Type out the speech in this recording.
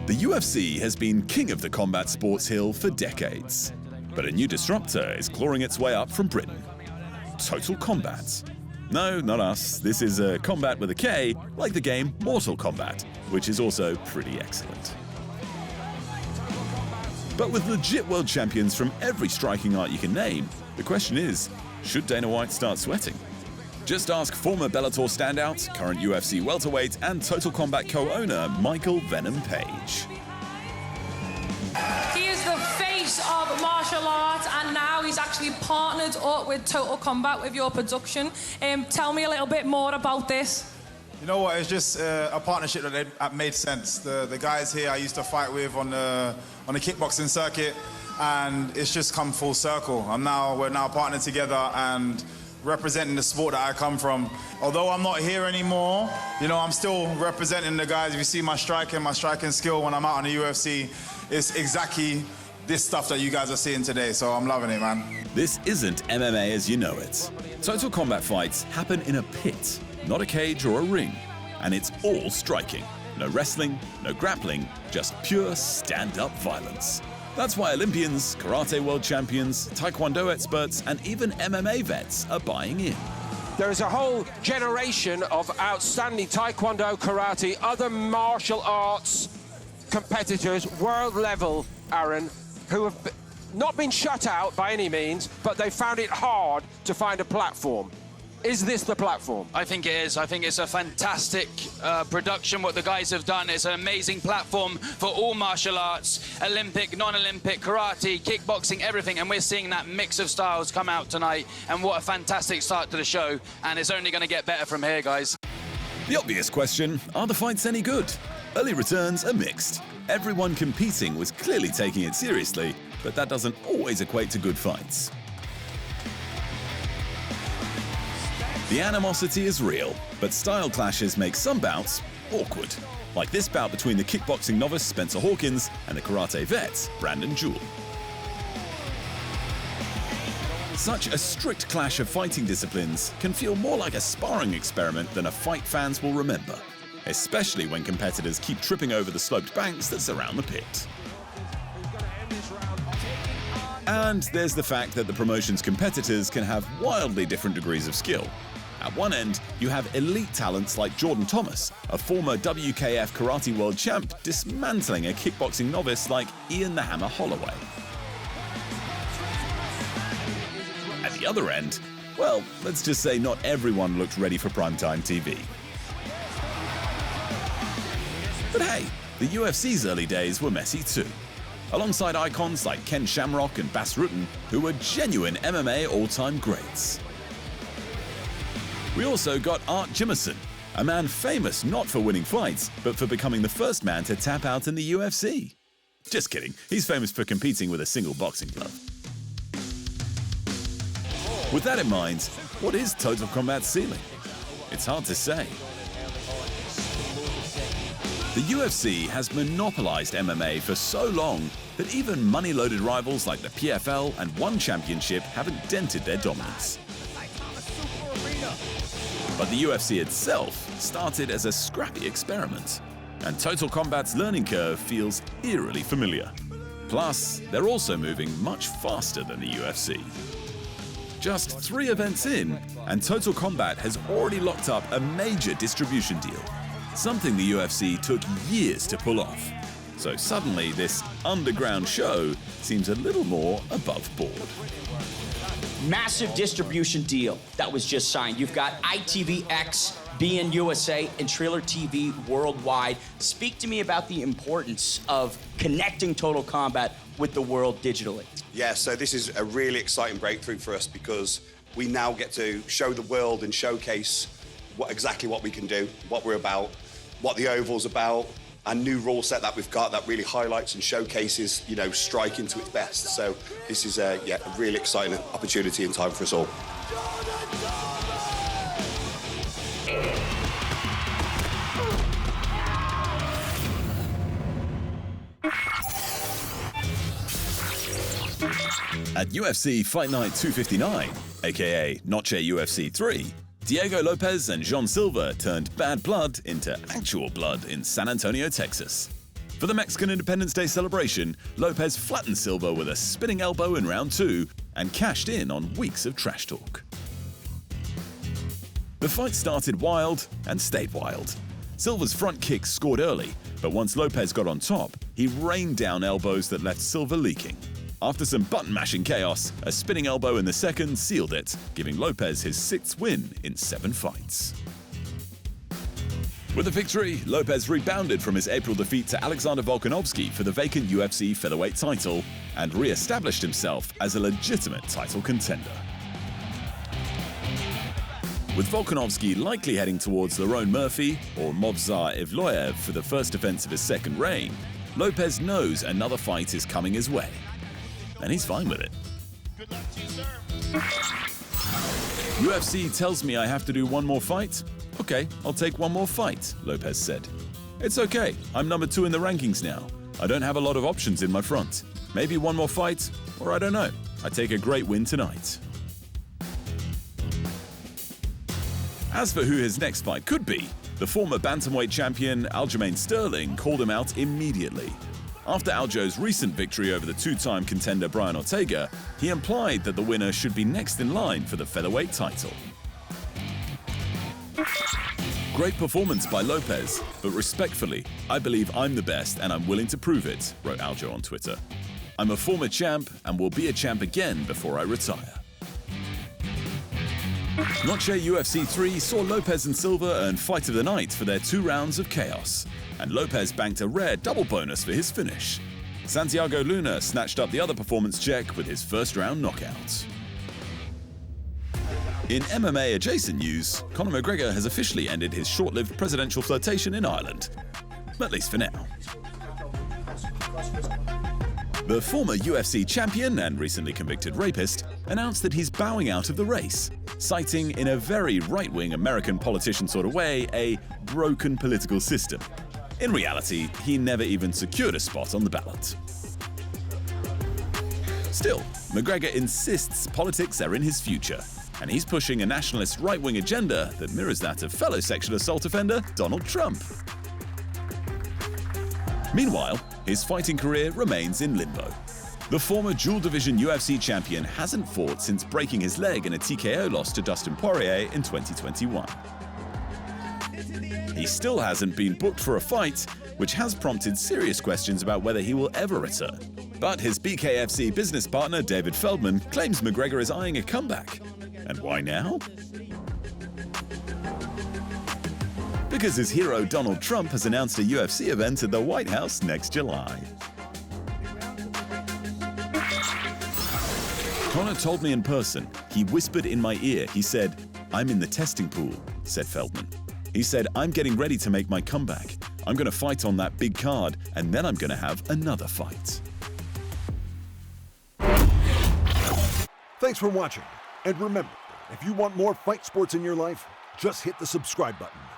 The UFC has been king of the combat sports hill for decades. But a new disruptor is clawing its way up from Britain. Total Kombat. No, not us. This is a combat with a K, like the game Mortal Kombat, which is also pretty excellent. But with legit world champions from every striking art you can name, the question is, should Dana White start sweating? Just ask former Bellator standout, current UFC welterweight, and Total Kombat co-owner Michael Venom Page. He is the face of martial arts, and now he's actually partnered up with Total Kombat with your production. Tell me a little bit more about this. You know what? It's just a partnership that made sense. The guys here I used to fight with on the kickboxing circuit, and it's just come full circle. We're now partnered together and representing the sport that I come from. Although I'm not here anymore, you know, I'm still representing the guys. If you see my striking skill when I'm out on the UFC, it's exactly this stuff that you guys are seeing today, so I'm loving it, man. This isn't MMA as you know it. Total Kombat fights happen in a pit, not a cage or a ring, and it's all striking. No wrestling, no grappling, just pure stand-up violence. That's why Olympians, karate world champions, taekwondo experts, and even MMA vets are buying in. There is a whole generation of outstanding taekwondo, karate, other martial arts competitors, world level, Aaron, who have not been shut out by any means, but they found it hard to find a platform. Is this the platform? I think it is. I think it's a fantastic production, what the guys have done. It's an amazing platform for all martial arts, Olympic, non-Olympic, karate, kickboxing, everything. And we're seeing that mix of styles come out tonight. And what a fantastic start to the show. And it's only going to get better from here, guys. The obvious question, are the fights any good? Early returns are mixed. Everyone competing was clearly taking it seriously, but that doesn't always equate to good fights. The animosity is real, but style clashes make some bouts awkward, like this bout between the kickboxing novice Spencer Hawkins and the karate vet Brandon Jewell. Such a strict clash of fighting disciplines can feel more like a sparring experiment than a fight fans will remember, especially when competitors keep tripping over the sloped banks that surround the pit. And there's the fact that the promotion's competitors can have wildly different degrees of skill. At one end, you have elite talents like Jordan Thomas, a former WKF Karate World Champ, dismantling a kickboxing novice like Ian the Hammer Holloway. At the other end, well, let's just say not everyone looked ready for primetime TV. But hey, the UFC's early days were messy too. Alongside icons like Ken Shamrock and Bas Rutten, who were genuine MMA all-time greats. We also got Art Jimmerson, a man famous not for winning fights, but for becoming the first man to tap out in the UFC. Just kidding, he's famous for competing with a single boxing glove. With that in mind, what is Total Kombat's ceiling? It's hard to say. The UFC has monopolized MMA for so long that even money-loaded rivals like the PFL and One Championship haven't dented their dominance. But the UFC itself started as a scrappy experiment, and Total Kombat's learning curve feels eerily familiar. Plus, they're also moving much faster than the UFC. Just 3 events in, and Total Kombat has already locked up a major distribution deal, something the UFC took years to pull off. So suddenly, this underground show seems a little more above board. Massive distribution deal that was just signed. You've got ITVX, BN USA, and Trailer TV worldwide. Speak to me about the importance of connecting Total Kombat with the world digitally. Yeah, so this is a really exciting breakthrough for us because we now get to show the world and showcase exactly what we can do, what we're about, what the Oval's about, a new rule set that we've got that really highlights and showcases, you know, striking to its best. So this is a really exciting opportunity and time for us all. At UFC Fight Night 259, aka Noche UFC 3, Diego Lopez and Jean Silva turned bad blood into actual blood in San Antonio, Texas. For the Mexican Independence Day celebration, Lopez flattened Silva with a spinning elbow in round 2 and cashed in on weeks of trash talk. The fight started wild and stayed wild. Silva's front kicks scored early, but once Lopez got on top, he rained down elbows that left Silva leaking. After some button-mashing chaos, a spinning elbow in the second sealed it, giving Lopez his 6th win in 7 fights. With the victory, Lopez rebounded from his April defeat to Alexander Volkanovski for the vacant UFC featherweight title and re-established himself as a legitimate title contender. With Volkanovski likely heading towards Lerone Murphy or Movsar Evloev for the first defense of his second reign, Lopez knows another fight is coming his way. And he's fine with it. Good luck to you, sir. UFC tells me I have to do one more fight? Okay, I'll take one more fight, Lopez said. It's okay, I'm number 2 in the rankings now. I don't have a lot of options in my front. Maybe one more fight, or I don't know. I take a great win tonight. As for who his next fight could be, the former bantamweight champion Aljamain Sterling called him out immediately. After Aljo's recent victory over the 2-time contender Brian Ortega, he implied that the winner should be next in line for the featherweight title. Great performance by Lopez, but respectfully, I believe I'm the best and I'm willing to prove it, wrote Aljo on Twitter. I'm a former champ and will be a champ again before I retire. Noche UFC 3 saw Lopez and Silva earn Fight of the Night for their 2 rounds of chaos, and Lopez banked a rare double bonus for his finish. Santiago Luna snatched up the other performance check with his first-round knockout. In MMA-adjacent news, Conor McGregor has officially ended his short-lived presidential flirtation in Ireland, at least for now. The former UFC champion and recently convicted rapist announced that he's bowing out of the race, citing in a very right-wing American politician sort of way a broken political system. In reality, he never even secured a spot on the ballot. Still, McGregor insists politics are in his future, and he's pushing a nationalist right-wing agenda that mirrors that of fellow sexual assault offender Donald Trump. Meanwhile, his fighting career remains in limbo. The former dual division UFC champion hasn't fought since breaking his leg in a TKO loss to Dustin Poirier in 2021. He still hasn't been booked for a fight, which has prompted serious questions about whether he will ever return. But his BKFC business partner David Feldman claims McGregor is eyeing a comeback. And why now? Because his hero Donald Trump has announced a UFC event at the White House next July. Conor told me in person. He whispered in my ear. He said, "I'm in the testing pool," said Feldman. He said, "I'm getting ready to make my comeback. I'm going to fight on that big card, and then I'm going to have another fight." Thanks for watching. And remember, if you want more fight sports in your life, just hit the subscribe button.